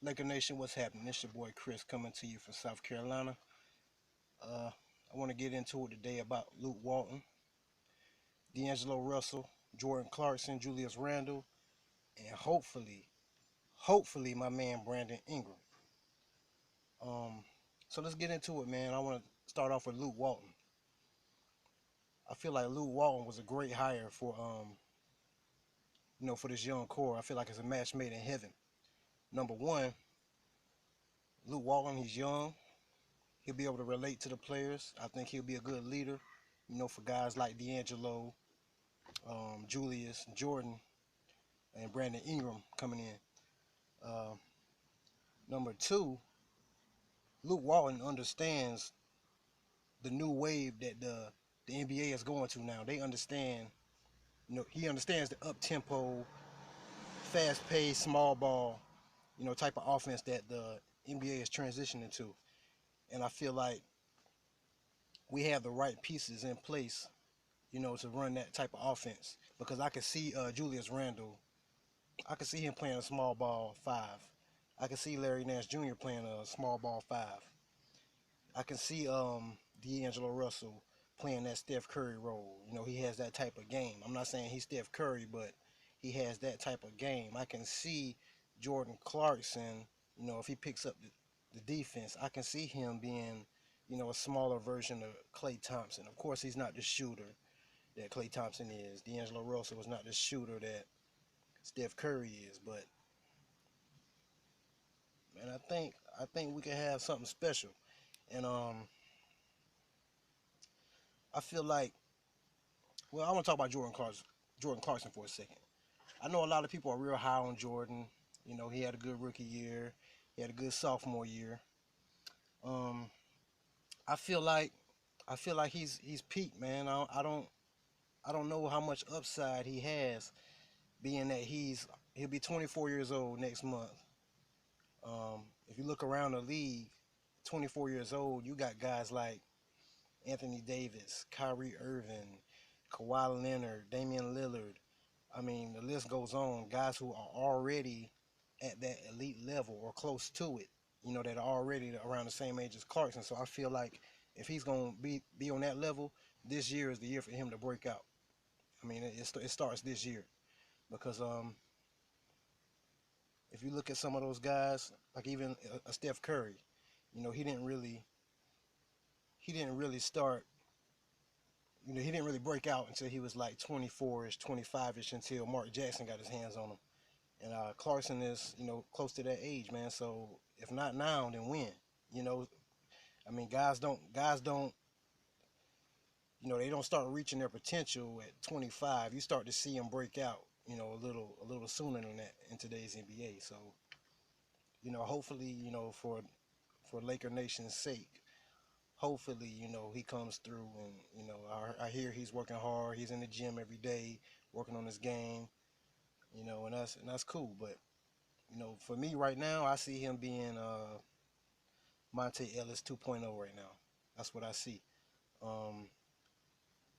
Laker Nation, what's happening? It's your boy Chris coming to you from South Carolina. I want to get into it today about Luke Walton, D'Angelo Russell, Jordan Clarkson, Julius Randle, and hopefully my man Brandon Ingram. Um, so let's get into it, man. I want to start off with Luke Walton. I feel like Luke Walton was a great hire for this young core. I feel like it's a match made in heaven. Number one, Luke Walton, he's young. He'll be able to relate to the players. I think he'll be a good leader, for guys like D'Angelo, Julius, Jordan, and Brandon Ingram coming in. Uh, Number two, Luke Walton understands the new wave that the NBA is going to now. They understand, he understands the up tempo, fast paced, small ball, type of offense that the NBA is transitioning to. And I feel like we have the right pieces in place, to run that type of offense. Because I could see Julius Randle, I could see him playing a small ball five. I can see Larry Nance Jr. playing a small ball five. I can see D'Angelo Russell playing that Steph Curry role. He has that type of game. I'm not saying he's Steph Curry, but he has that type of game. I can see Jordan Clarkson, if he picks up the defense, I can see him being, a smaller version of Klay Thompson. Of course, he's not the shooter that Klay Thompson is. D'Angelo Russell is not the shooter that Steph Curry is, but man, I think we can have something special. And I feel like, well, I want to talk about Jordan Clarkson for a second. I know a lot of people are real high on Jordan. He had a good rookie year. He had a good sophomore year. Um, I feel like he's peaked, man. I don't know how much upside he has, being that he'll be 24 years old next month. If you look around the league, 24 years old, you got guys like Anthony Davis, Kyrie Irving, Kawhi Leonard, Damian Lillard. I mean, the list goes on. Guys who are already at that elite level or close to it, that are already around the same age as Clarkson. So I feel like if he's going to be on that level, this year is the year for him to break out. I mean, it starts this year because if you look at some of those guys, like even a Steph Curry, he didn't really start. He didn't really break out until he was like 24ish, 25ish, until Mark Jackson got his hands on him. And Clarkson is, close to that age, man. So if not now, then when? You know, I mean, guys don't, they don't start reaching their potential at 25. You start to see them break out, a little sooner than that in today's NBA. So, hopefully, for Laker Nation's sake, hopefully, he comes through and, I hear he's working hard. He's in the gym every day, working on his game, and that's cool. But, for me right now, I see him being Monte Ellis 2.0 right now. That's what I see. Um,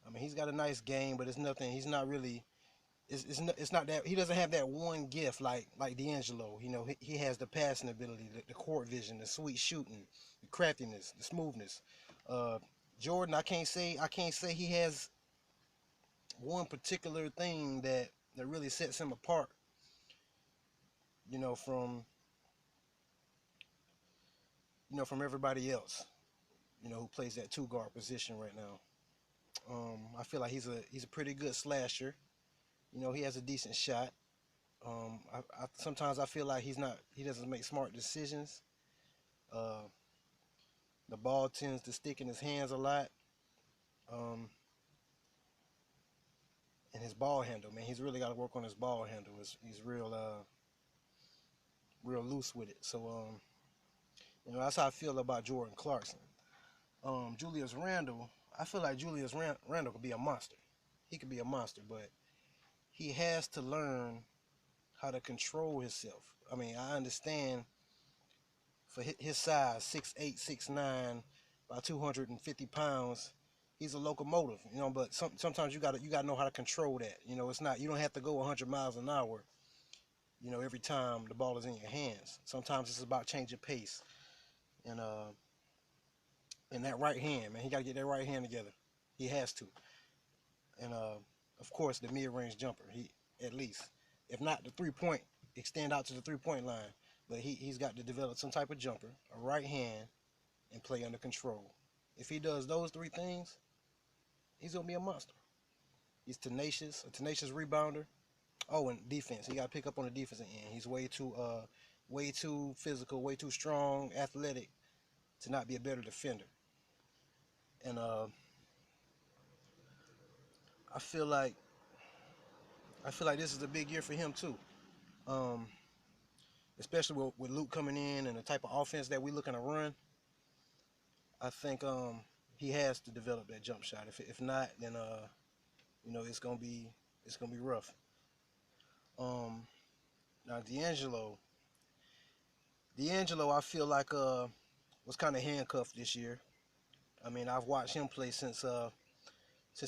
I mean, he's got a nice game, but it's nothing. He's not really. It's not that he doesn't have that one gift like D'Angelo. He has the passing ability, the court vision, the sweet shooting, the craftiness, the smoothness. Uh, Jordan, I can't say he has one particular thing that really sets him apart. From from everybody else. Who plays that two guard position right now. I feel like he's a pretty good slasher. He has a decent shot. Sometimes I feel like he doesn't make smart decisions. Uh, the ball tends to stick in his hands a lot. Um, and his ball handle, man, he's really got to work on his ball handle. He's real loose with it. So that's how I feel about Jordan Clarkson. Julius Randle, I feel like Randle could be a monster. He could be a monster, but he has to learn how to control himself. I mean, I understand for his size, 6'8", 6'9", about 250 pounds, he's a locomotive, but sometimes you gotta know how to control that. It's not, you don't have to go 100 miles an hour, every time the ball is in your hands. Sometimes it's about changing pace. And in that right hand, man, he got to get that right hand together. He has to. And of course, the mid-range jumper. He at least, if not the 3-point, extend out to the 3-point line. But he's got to develop some type of jumper, a right hand, and play under control. If he does those three things, he's gonna be a monster. He's tenacious, a tenacious rebounder. Oh, and defense. He got to pick up on the defensive end. He's way too physical, way too strong, athletic to not be a better defender. And I feel like this is a big year for him too. Um, Especially with Luke coming in and the type of offense that we're looking to run. I think he has to develop that jump shot. If not, then it's gonna be rough. Um, Now D'Angelo, I feel like was kind of handcuffed this year. I mean, I've watched him play since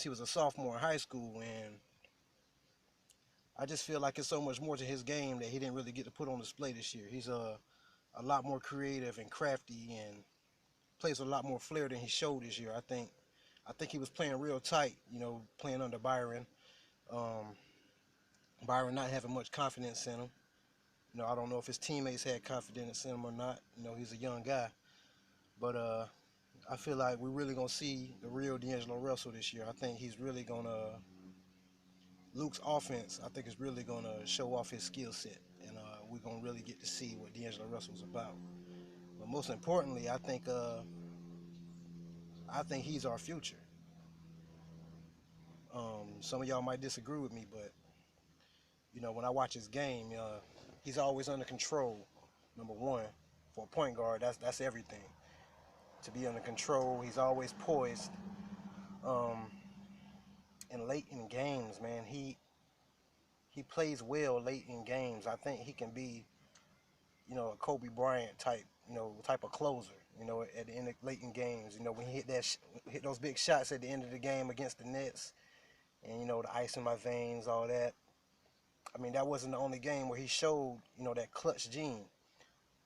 he was a sophomore in high school, and I just feel like it's so much more to his game that he didn't really get to put on display this year. He's a lot more creative and crafty, and plays a lot more flair than he showed this year. I think he was playing real tight, playing under Byron. Um, Byron not having much confidence in him. I don't know if his teammates had confidence in him or not. He's a young guy, but I feel like we're really gonna see the real D'Angelo Russell this year. I think he's really gonna Luke's offense. I think is really gonna show off his skill set, and we're gonna really get to see what D'Angelo Russell's about. But most importantly, I think he's our future. Some of y'all might disagree with me, but when I watch his game, he's always under control. Number one, for a point guard, that's everything. To be under control, he's always poised. Um, and late in games, man, he plays well late in games. I think he can be, a Kobe Bryant type of closer. At the end of late in games, when he hit those big shots at the end of the game against the Nets, and the ice in my veins, all that. I mean, that wasn't the only game where he showed, that clutch gene.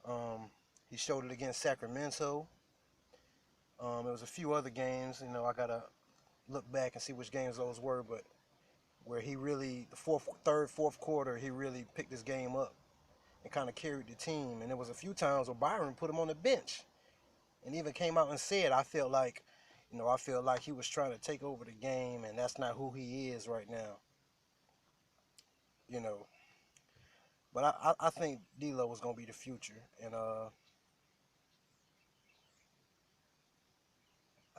Um, he showed it against Sacramento. There was a few other games, I gotta look back and see which games those were, but where he really, the fourth quarter, he really picked his game up and kind of carried the team. And there was a few times where Byron put him on the bench and even came out and said, I feel like he was trying to take over the game, and that's not who he is right now. You know, but I think D'Lo was gonna be the future, and I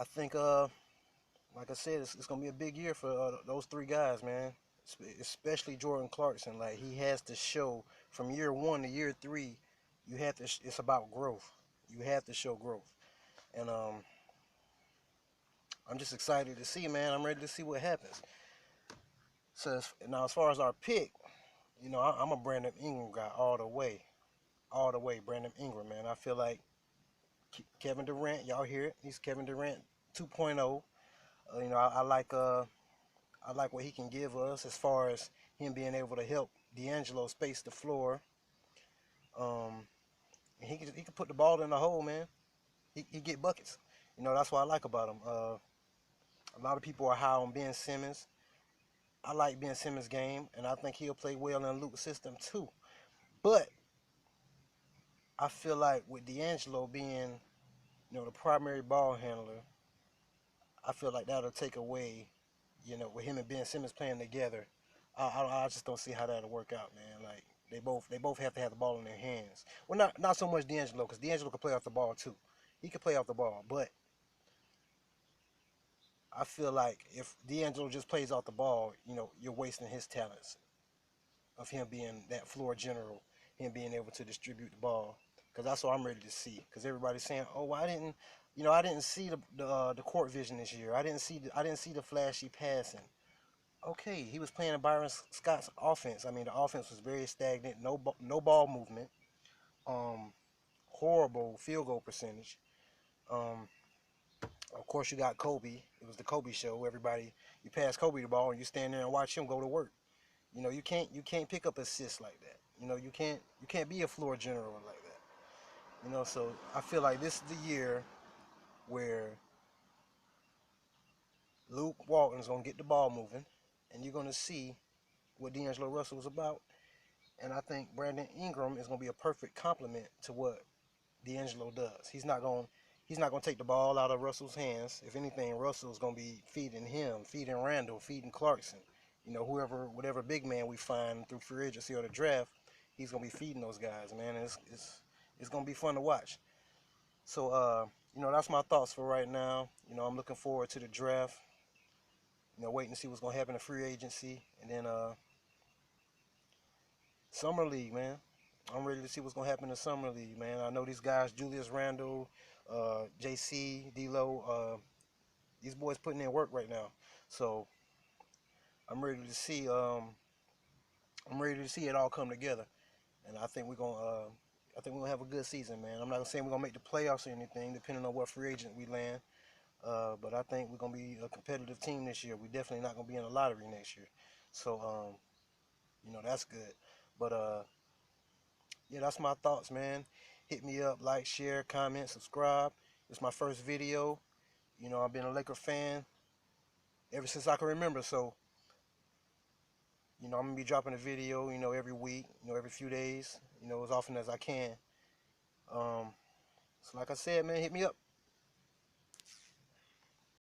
think like I said, it's gonna be a big year for those three guys, man. Especially Jordan Clarkson. Like, he has to show from year one to year three. You have to. It's about growth. You have to show growth, and I'm just excited to see, man. I'm ready to see what happens. So now, as far as our pick, I'm a Brandon Ingram guy all the way. Brandon Ingram, man. I feel like Kevin Durant. Y'all hear it? He's Kevin Durant 2.0. I like what he can give us as far as him being able to help D'Angelo space the floor. Um, he can put the ball in the hole, man. He get buckets. That's what I like about him. A lot of people are high on Ben Simmons. I like Ben Simmons' game, and I think he'll play well in Luke's system too. But I feel like with D'Angelo being, the primary ball handler, I feel like that'll take away, with him and Ben Simmons playing together. I just don't see how that'll work out, man. Like, they both have to have the ball in their hands. Well, not so much D'Angelo, because D'Angelo can play off the ball too. He can play off the ball, but I feel like if D'Angelo just plays off the ball, you're wasting his talents of him being that floor general, him being able to distribute the ball. Because that's what I'm ready to see. Because everybody's saying, "Oh, well, I didn't see the court vision this year. I didn't see the flashy passing." Okay, he was playing in Byron Scott's offense. I mean, the offense was very stagnant, no ball movement, um, horrible field goal percentage. Um, of course, you got Kobe. It was the Kobe show. You pass Kobe the ball and you stand there and watch him go to work. You can't pick up assists like that. You can't be a floor general like that. So I feel like this is the year where Luke Walton's gonna get the ball moving, and you're gonna see what D'Angelo Russell was about. And I think Brandon Ingram is gonna be a perfect complement to what D'Angelo does. He's not gonna take the ball out of Russell's hands. If anything, Russell's gonna be feeding him, feeding Randle, feeding Clarkson. Whatever big man we find through free agency or the draft, he's gonna be feeding those guys, man. And it's gonna be fun to watch. So that's my thoughts for right now. I'm looking forward to the draft. Waiting to see what's gonna happen in free agency, and then summer league, man. I'm ready to see what's gonna happen in summer league, man. I know these guys, Julius Randle, JC, D'Lo, these boys putting in work right now. So I'm ready to see. I'm ready to see it all come together, and I think we're gonna have a good season, man. I'm not saying we're gonna make the playoffs or anything, depending on what free agent we land. But I think we're gonna be a competitive team this year. We're definitely not gonna be in the lottery next year. So that's good. But yeah, that's my thoughts, man. Hit me up, like, share, comment, subscribe. It's my first video. I've been a Laker fan ever since I can remember. So I'm gonna be dropping a video, every week, every few days, as often as I can. So like I said, man, hit me up.